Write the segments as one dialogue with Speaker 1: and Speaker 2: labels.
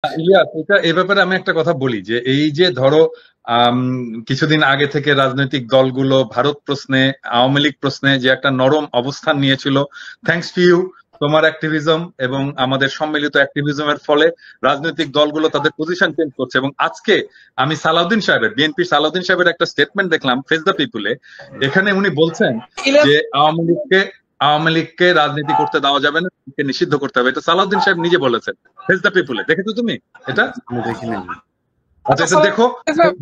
Speaker 1: ইলিয়াস, এটা এ ব্যাপারে আমি একটা কথা বলি যে এই যে ধরো আম, কিছুদিন আগে থেকে রাজনৈতিক দলগুলো ভারত প্রশ্নে, আওয়ামী লীগ প্রশ্নে যে একটা নরম অবস্থান নিয়েছিল, থ্যাঙ্কস টু ইউ, তোমার অ্যাক্টিভিজম এবং আমাদের সম্মিলিত অ্যাক্টিভিজমের ফলে রাজনৈতিক দলগুলো তাদের পজিশন চেঞ্জ করছে। এবং আজকে আমি সালাউদ্দিন সাহেবের, বিএনপি সালাউদ্দিন সাহেবের একটা স্টেটমেন্ট দেখলাম ফেস দ্য পিপুলে। এখানে উনি বলছেন যে আওয়ামী লীগকে রাজনীতি করতে দেওয়া যাবে না, একে নিষিদ্ধ করতে হবে। এটা সালাউদ্দিন সাহেব নিজে বলেছেন ফেস দ্য পিপুলে। দেখেছো তুমি এটা?
Speaker 2: আমি দেখি নাই।
Speaker 1: আচ্ছা, এটা দেখো।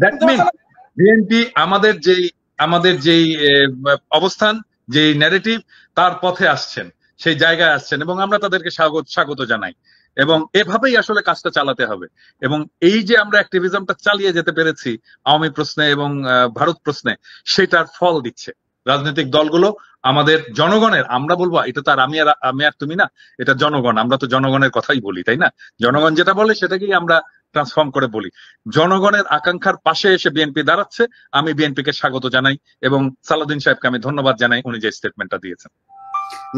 Speaker 1: দ্যাট মিন বিএনপি আমাদের যেই অবস্থান, যেই ন্যারেটিভ, তার পথে আসছেন, সেই জায়গায় আসছেন, এবং আমরা তাদেরকে স্বাগত স্বাগত জানাই। এবং এভাবেই আসলে কাজটা চালাতে হবে। এবং এই যে আমরা অ্যাক্টিভিজমটা চালিয়ে যেতে পেরেছি আওয়ামী প্রশ্নে এবং ভারত প্রশ্নে, সেটার ফল দিচ্ছে রাজনৈতিক দলগুলো। আমাদের জনগণের, আমরা বলবো এটা তো আর আমি আর তুমি না, এটা জনগণ, আমরা তো জনগণের কথাই বলি, তাই না? জনগণ যেটা বলে সেটাকেই আমরা ট্রান্সফর্ম করে বলি। জনগণের আকাঙ্ক্ষার পাশে এসে বিএনপি দাঁড়াচ্ছে। আমি বিএনপিকে স্বাগত জানাই এবং সালাউদ্দিন সাহেবকে আমি ধন্যবাদ জানাই উনি যে স্টেটমেন্টটা দিয়েছেন।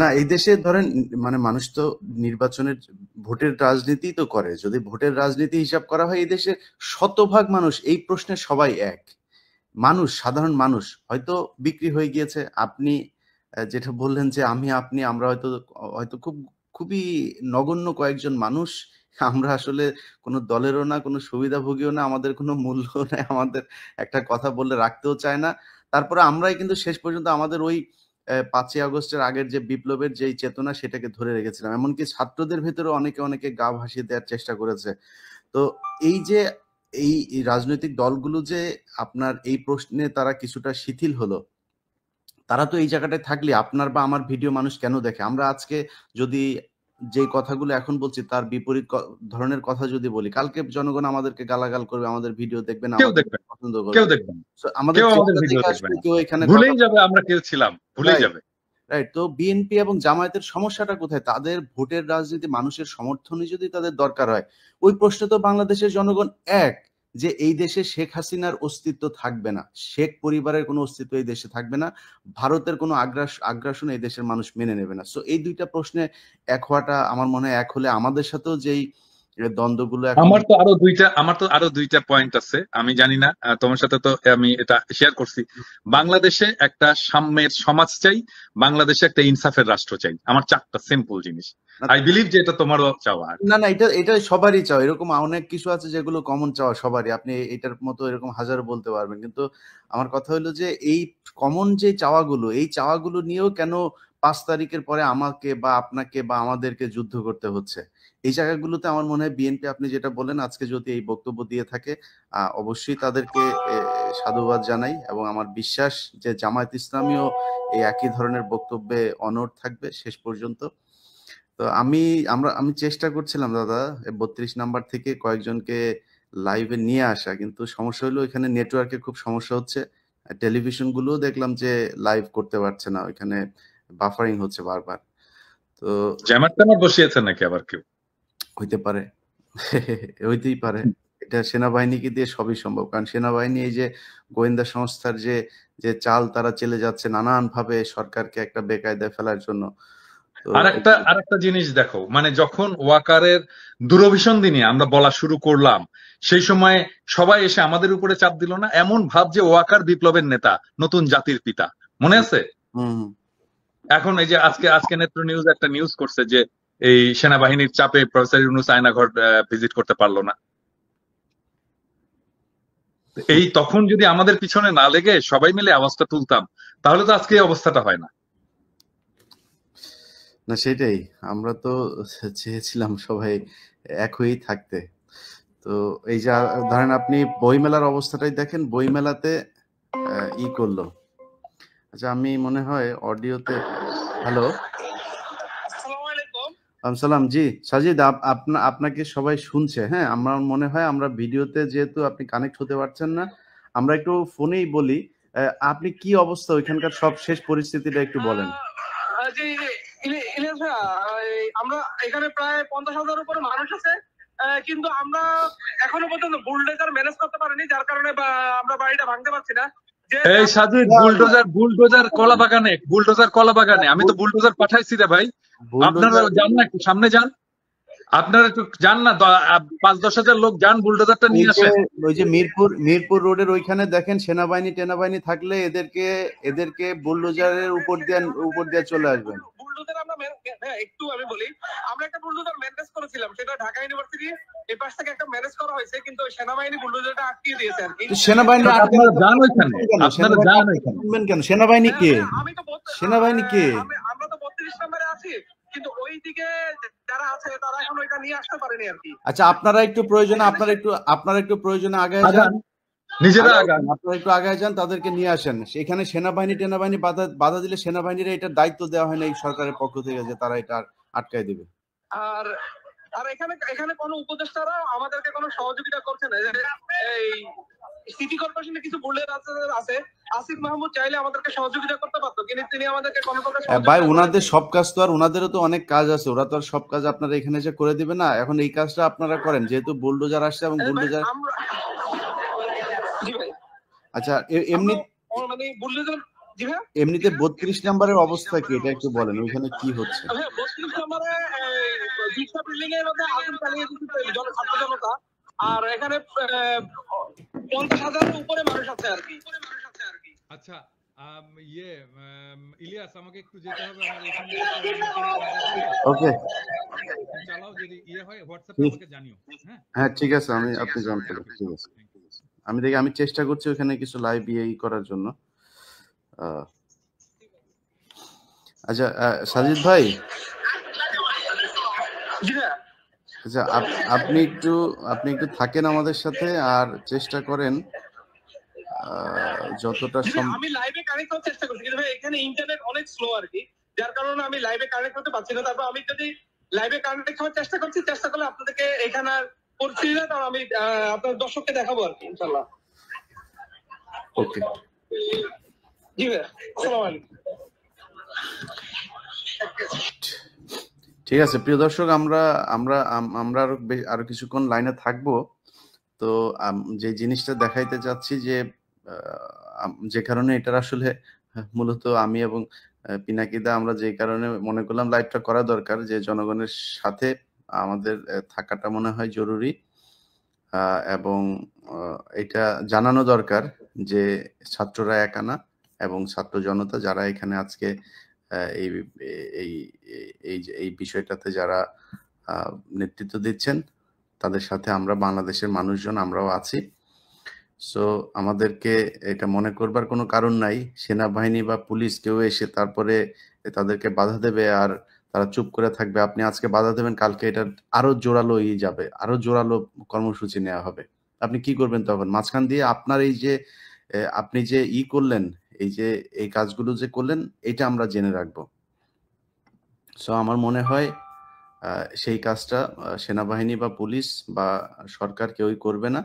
Speaker 2: না, এই দেশে ধরেন মানে মানুষ তো নির্বাচনের ভোটের রাজনীতি তো করে। যদি ভোটের রাজনীতি হিসাব করা হয়, এই দেশে শতভাগ মানুষ এই প্রশ্নে সবাই এক। মানুষ, সাধারণ মানুষ হয়তো বিক্রি হয়ে গিয়েছে। আপনি যেটা বললেন যে আমি আপনি আমরা হয়তো হয়তো খুবই নগণ্য কয়েকজন মানুষ। আমরা আসলে কোনো দলেরও না, কোনো সুবিধাভোগীও না, আমাদের কোনো মূল্য নাই, আমাদের একটা কথা বললে রাখতেও চায় না। তারপরে আমরাই কিন্তু শেষ পর্যন্ত আমাদের ওই ৫ই আগস্টের আগের যে বিপ্লবের যেই চেতনা সেটাকে ধরে রেখেছিলাম। এমনকি ছাত্রদের ভেতরেও অনেকে গা ভাসিয়ে দেওয়ার চেষ্টা করেছে। তো এই যে এই রাজনৈতিক দলগুলো যে আপনার এই প্রশ্নে তারা কিছুটা শিথিল হলো, তারা তো এই জায়গাটায় থাকলে আপনার বা আমার ভিডিও মানুষ কেন দেখে? আমরা আজকে যদি যে কথাগুলো এখন বলছি তার বিপরীত ধরনের কথা যদি বলি, কালকে জনগণ আমাদেরকে গালাগাল করবে, আমাদের ভিডিও দেখবে না,
Speaker 1: কেউ
Speaker 2: আমাদের
Speaker 1: দেখবেন,
Speaker 2: পছন্দ
Speaker 1: কেউ
Speaker 2: করবে।
Speaker 1: দেখবেন,
Speaker 2: সো আমাদের
Speaker 1: কেউ আমাদের
Speaker 2: চেহারা
Speaker 1: ভিডিও
Speaker 2: দেখে
Speaker 1: দেখবেন
Speaker 2: আসলে
Speaker 1: না,
Speaker 2: কেউ এখানে কথা
Speaker 1: ভুলেই যাবে আমরা কেউ ছিলাম, ভুলেই
Speaker 2: রাইট,
Speaker 1: যাবে।
Speaker 2: রাইট। তো বিএনপি এবং জামায়াতের সমস্যাটা কোথায়? তাদের ভোটের রাজনীতি, মানুষের সমর্থনই যদি তাদের দরকার হয়, ওই প্রশ্নে তো বাংলাদেশের জনগণ এক, যে এই দেশে শেখ হাসিনার অস্তিত্ব থাকবে না, শেখ পরিবারের কোনো অস্তিত্ব এই দেশে থাকবে না, ভারতের কোনো আগ্রাসন এই দেশের মানুষ মেনে নেবে না। সো এই দুইটা প্রশ্নে এক হওয়াটা আমার মনে হয়, এক হলে আমাদের সাথেও যেই দ্বন্দ্বগুলো এখন
Speaker 1: আমার তো আরো দুইটা পয়েন্ট আছে। আমি জানি না, তোমার সাথে তো আমি এটা শেয়ার করছি। বাংলাদেশে একটা সাম্যের সমাজ চাই, বাংলাদেশে একটা ইনসাফের রাষ্ট্র চাই। আমার চারটা সিম্পল জিনিস। আই বিলিভ যে এটা তোমারও চাওয়া।
Speaker 2: না, না, এটা এটা সবারই চাওয়া। এরকম অনেক কিছু আছে যেগুলো কমন চাওয়া সবারই। আপনি এটার মতো এরকম হাজারো বলতে পারবেন। কিন্তু আমার কথা হলো যে এই কমন যে চাওয়াগুলো, এই চাওয়াগুলো নিয়েও কেন ৫ তারিখের পরে আমাকে বা আপনাকে বা আমাদেরকে যুদ্ধ করতে হচ্ছে? এই জায়গাগুলোতে আমার মনে হয় বিএনপি, আপনি যেটা বললেন, আজকে যদি এই বক্তব্য দিয়ে থাকে, অবশ্যই তাদেরকে সাধুবাদ জানাই, এবং আমার বিশ্বাস যে জামায়াত ইসলামীও এই একই ধরনের বক্তব্যে অনড় থাকবে শেষ পর্যন্ত। তো আমি চেষ্টা করছিলাম দাদা ৩২ নাম্বার থেকে কয়েকজনকে লাইভে নিয়ে আসা, কিন্তু সমস্যা হলো এখানে নেটওয়ার্কের খুব সমস্যা হচ্ছে। টেলিভিশন গুলোও দেখলাম যে লাইভ করতে পারছে না, ওইখানে বাফারিং হচ্ছে বারবার। তো
Speaker 1: জ্যামার ট্যামার বসিয়েছে নাকি আবার কেউ?
Speaker 2: হইতে পারে, হইতেই পারে। এটা সেনাবাহিনীকে দিয়ে সবই সম্ভব, কারণ সেনাবাহিনী এই যে গোয়েন্দা সংস্থার যে যে চাল তারা চেলে যাচ্ছে নানান ভাবে সরকারকে একটা বেকায়দায় ফেলার জন্য। তো
Speaker 1: আরেকটা জিনিস দেখো, মানে যখন ওয়াকারের দূরভিসন্ধি নিয়ে আমরা বলা শুরু করলাম, সেই সময় সবাই এসে আমাদের উপরে চাপ দিল না? এমন ভাব যে ওয়াকার বিপ্লবের নেতা, নতুন জাতির পিতা, মনে আছে?
Speaker 2: হুম,
Speaker 1: এখন এই যে আজকে আজকে নেত্র নিউজ একটা নিউজ করছে যে এই সেনাবাহিনীর চাপে প্রফেসর ইউনূস আয়নাঘর ভিজিট করতে পারলো না। এই তখন যদি আমাদের পিছনে না লেগে সবাই মিলে আওয়াজটা তুলতাম, তাহলে তো আজকে এই অবস্থাটা হয় না।
Speaker 2: না সেটাই, আমরা তো চেয়েছিলাম সবাই এক হয়েই থাকতে। তো এই যে ধরেন আপনি বইমেলার অবস্থাটাই দেখেন, বইমেলাতে ই করলো। আচ্ছা, আমি মনে হয় অডিওতে, হ্যালো, সালাম, জি সাজিদ, আপনাকে সবাই শুনছে। হ্যাঁ, আমার মনে হয় আমরা ভিডিওতে যেহেতু আপনি কানেক্ট হতে পারছেন না, আমরা একটু ফোনেই বলি। আপনি কি অবস্থা ওইখানকার সব শেষ পরিস্থিতিটা একটু বলেন।
Speaker 3: জি, ইলিয়াস ভাইয়া, আমরা এখানে প্রায় 50,000 উপরে মানুষ আছে, কিন্তু আমরা এখনো পর্যন্ত বুলডোজার ম্যানেজ করতে পারিনি, যার কারণে আমরা বাড়িটা ভাঙতে পারছি না।
Speaker 1: এই সাজিদ, বুলডোজার কলা বাগানে আমি তো বুলডোজার পাঠাইছি রে ভাই। আপনারা যান না, একটু সামনে যান। আপনারা একটু যান না, 5-10 হাজার লোক যান, বুলডোজারটা নিয়ে আসেন।
Speaker 2: ওই যে মিরপুর রোডের ওইখানে দেখেন সেনাবাহিনী থাকলে এদেরকে বুলডোজারের উপর দিয়ে চলে আসবেন।
Speaker 3: বুলডোজার আমরা একটু আমি বলি, আমরা একটা বুলডোজার ম্যানেজ করেছিলাম, সেটা ঢাকা ইউনিভার্সিটি এই পাশ থেকে একটা ম্যানেজ করা হয়েছে, কিন্তু সেনাবাহিনী বুলডোজারটা আটকিয়ে দিয়েছে আর কি।
Speaker 2: সেনাবাহিনী
Speaker 1: আপনারা যান ওইখানে, আপনারা যান ওইখানে।
Speaker 2: কেন? সেনাবাহিনী কে?
Speaker 3: আমি তো
Speaker 2: সেনাবাহিনী কে?
Speaker 3: আমরা তো 32 নম্বরে আছি, কিন্তু ওই দিকে যারা আছে তারা এখন ওইটা নিয়ে আসতে পারেনি আর কি।
Speaker 2: আচ্ছা, আপনারা একটু প্রয়োজনে আগে যান,
Speaker 1: নিজেরা আগান,
Speaker 2: আপনারা একটু আগে যান, তাদেরকে নিয়ে আসেন। সেখানে সেনাবাহিনী বাধা দিলে সেনাবাহিনীর এটার দায়িত্ব দেওয়া হয় না এই সরকারের পক্ষ থেকে যে তারা এটা আটকায় দিবে।
Speaker 3: আর আর এখানে কোনো উপদেষ্টারা আমাদেরকে কোনো সহযোগিতা করছে না। এই সিটি কর্পোরেশনে কিছু বুলেট আছে, আসিফ মাহমুদ চাইলে আমাদেরকে সহযোগিতা করতে পারতো, কিন্তু তিনি আমাদেরকে কোনো প্রকার
Speaker 2: ভাই, ওনাদের সব কাজ তো আর ওনাদেরও তো অনেক কাজ আছে, ওরা তো আর সব কাজ আপনারা এখানে এসে করে দিবে না। এখন এই কাজটা আপনারা করেন, যেহেতু বুলডোজার আসছে এবং বুলডোজার।
Speaker 3: জি ভাই।
Speaker 2: আচ্ছা, এমনি
Speaker 3: মানে বুলডোজার, জি ভাই,
Speaker 2: এমনিতে 32 নম্বরের অবস্থা কি, এটা একটু বলেন, ওইখানে কি হচ্ছে?
Speaker 3: 32 নম্বরে দুইটা বিল্ডিং এর মধ্যে আগুন চালিয়ে দিচ্ছে ছাত্র জনতা, আর এখানে 50,000-এর উপরে মানুষ আছে আর কি।
Speaker 4: আচ্ছা, ইলিয়াস, আমাকে একটু যেতে হবে, আমার এখানে
Speaker 2: ওকে,
Speaker 4: চালাও, যদি হয় হোয়াটসঅ্যাপে আমাকে জানিও।
Speaker 2: হ্যাঁ ঠিক আছে, আপনি জানতে পারেন, ঠিক আছে। আমি চেষ্টা করছি ওখানে কিছু লাইভ করার জন্য। আচ্ছা, সাজিদ ভাই, আচ্ছা আপনি একটু থাকেন আমাদের সাথে, আর চেষ্টা করেন যতটা
Speaker 3: আমি লাইভে কানেক্ট করার চেষ্টা করছি, কিন্তু ভাই এখানে ইন্টারনেট অনেক স্লো আর কি, যার কারণে আমি লাইভে কানেক্ট করতে পারছি না। তারপর আমি যদি লাইভে কানেক্ট হওয়ার চেষ্টা করলে আপনাদেরকে এখানে পরিস্থিতি না, তাহলে আমি আপনার দর্শককে দেখাবো আর কি, ইনশাআল্লাহ।
Speaker 2: ওকে,
Speaker 3: জি ভাই, আসসালামু আলাইকুম।
Speaker 2: ঠিক আছে প্রিয় দর্শক, আমরা আরো কিছুক্ষণ লাইনে থাকবো। তো যে জিনিসটা দেখাইতে চাচ্ছি, যে কারণে এটার আসলে মূলত আমি এবং পিনাকিদা আমরা যে কারণে মনে করলাম লাইভটা করা দরকার, যে জনগণের সাথে আমাদের থাকাটা মনে হয় জরুরি, এবং এটা জানানো দরকার যে ছাত্ররা একা না, এবং ছাত্র জনতা যারা এখানে আজকে এই বিষয়টাতে যারা নেতৃত্ব দিচ্ছেন, তাদের সাথে আমরা বাংলাদেশের মানুষজন আমরাও আছি। সো আমাদেরকে এটা মনে করবার কোনো কারণ নাই সেনাবাহিনী বা পুলিশ কেউ এসে তারপরে তাদেরকে বাধা দেবে আর তারা চুপ করে থাকবে। আপনি আজকে বাধা দেবেন, কালকে এটা আরো জোরালো যাবে, আরো জোরালো কর্মসূচি নেওয়া হবে। আপনি কি করবেন তখন? মাঝখান দিয়ে আপনার এই যে আপনি যে করলেন, এই কাজগুলো যে করলেন, এটা আমরা জেনে রাখবো। সো আমার মনে হয় সেই কাজটা সেনাবাহিনী বা পুলিশ বা সরকার কেউই করবে না।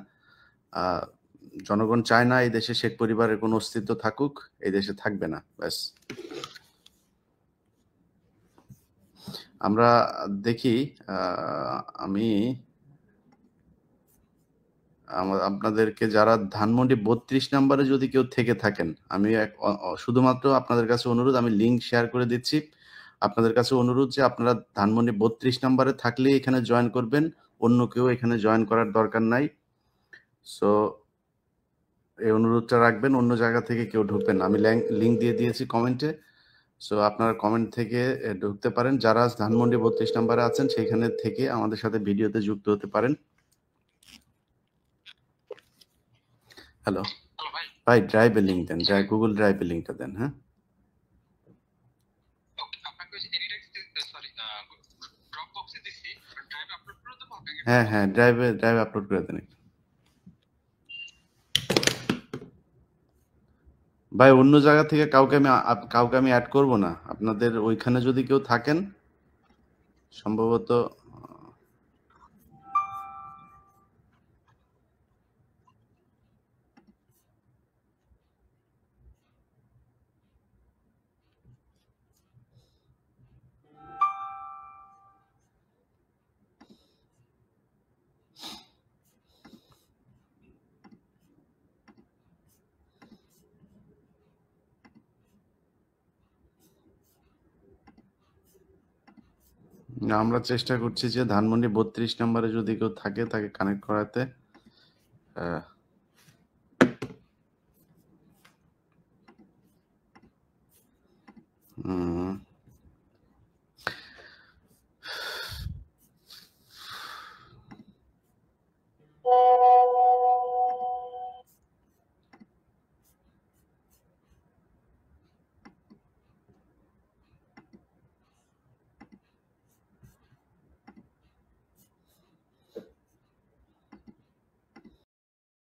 Speaker 2: জনগণ চায় না এই দেশে শেখ পরিবারের কোনো অস্তিত্ব থাকুক, এই দেশে থাকবে না, ব্যাস। আমরা দেখি, আমি আপনাদেরকে যারা ধানমন্ডি 32 নম্বরে যদি কেউ থেকে থাকেন, আমি শুধুমাত্র আপনাদের কাছে অনুরোধ, আমি লিঙ্ক শেয়ার করে দিচ্ছি। আপনাদের কাছে অনুরোধ যে আপনারা ধানমন্ডি 32 নম্বরে থাকলে এখানে জয়েন করবেন, অন্য কেউ এখানে জয়েন করার দরকার নাই। সো এই অনুরোধটা রাখবেন, অন্য জায়গা থেকে কেউ ঢুকবেন না। আমি লিঙ্ক দিয়ে দিয়েছি কমেন্টে, সো আপনারা কমেন্ট থেকে ঢুকতে পারেন। যারা ধানমন্ডি 32 নম্বরে আছেন সেখানে থেকে আমাদের সাথে ভিডিওতে যুক্ত হতে পারেন। হ্যালো ভাই, ড্রাইভের লিঙ্ক দেন, গুগল ড্রাইভের লিঙ্কটা দেন। হ্যাঁ ড্রাইভে আপলোড করে দেন ভাই। অন্য জায়গা থেকে কাউকে আমি অ্যাড করব না। আপনাদের ওইখানে যদি কেউ থাকেন, সম্ভবত না, আমরা চেষ্টা করছি যে ধানমন্ডি 32 নম্বরে যদি কেউ থাকে তাকে কানেক্ট করাতে। হুম